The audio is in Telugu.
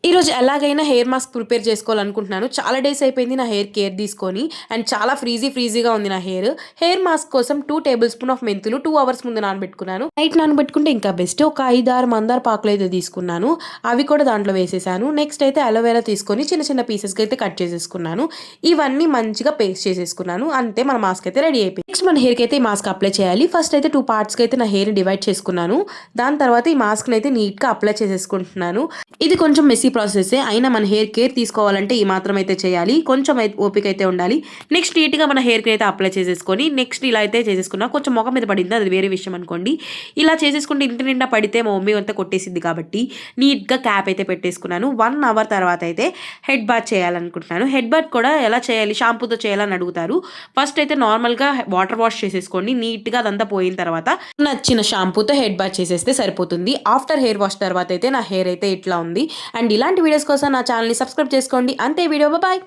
ఈ రోజు ఎలాగైనా హెయిర్ మాస్క్ ప్రిపేర్ చేసుకోవాలనుకుంటున్నాను. చాలా డేస్ అయిపోయింది నా హెయిర్ కేర్ తీసుకొని. అండ్ చాలా ఫ్రీజీగా ఉంది నా హెయిర్. హెయిర్ మాస్క్ కోసం 2 టేబుల్ స్పూన్ ఆఫ్ మెంతులు 2 అవర్స్ ముందు నానబెట్టుకున్నాను. నైట్ నానబెట్టుకుంటే ఇంకా బెస్ట్. ఒక 5, 6 మందార పాకులైతే తీసుకున్నాను. అవి కూడా దాంట్లో వేసేసాను. నెక్స్ట్ అయితే అలోవెరా తీసుకొని చిన్న చిన్న పీసెస్‌గా అయితే కట్ చేసేసుకున్నాను. ఇవన్నీ మంచిగా పేస్ట్ చేసేసుకున్నాను. అంతే మన మాస్క్ అయితే రెడీ అయిపోయింది. నెక్స్ట్ మన హెయిర్‌కి అయితే ఈ మాస్క్ అప్లై చేయాలి. ఫస్ట్ అయితే 2 పార్ట్స్‌కి అయితే నా హెయిర్‌ని డివైడ్ చేసుకున్నాను. దాని తర్వాత ఈ మాస్క్‌ని అయితే నీట్‌గా అప్లై చేసేసుకుంటున్నాను. ఇది కొంచెం మెస్సీ ప్రాసెసే. అయినా మన హెయిర్ కేర్ తీసుకోవాలంటే ఈ మాత్రం అయితే చేయాలి. కొంచెం ఓపిక అయితే ఉండాలి. నెక్స్ట్ నీట్‌గా మన హెయిర్‌కి అయితే అప్లై చేసేసుకొని నెక్స్ట్ ఇలా అయితే చేసేసుకున్నా. కొంచెం మొఖం మీద పడింది, అది వేరే విషయం అనుకోండి. ఇలా చేసేసుకుంటే ఇంటి నిండా పడితే మా మమ్మీ అంతా కొట్టేసిద్ది కాబట్టి నీట్‌గా క్యాప్ అయితే పెట్టేసుకున్నాను. 1 అవర్ తర్వాత అయితే హెడ్ బాత్ చేయాలనుకుంటున్నాను. హెడ్ బాత్ కూడా ఎలా చేయాలి, షాంపూతో చేయాలని అడుగుతారు. ఫస్ట్ అయితే నార్మల్‌గా వాటర్ వాష్ చేసేసుకోండి. నీట్‌గా అదంతా పోయిన తర్వాత నచ్చిన షాంపూతో హెడ్ బాత్ చేసేస్తే సరిపోతుంది. ఆఫ్టర్ హెయిర్ వాష్ తర్వాత అయితే నా హెయిర్ అయితే ఇట్లా ఉంది. అండ్ ఇలాంటి వీడియోస్ కోసం నా ఛానల్‌ని సబ్స్క్రైబ్ చేసుకోండి. అంతే వీడియో. బాయ్.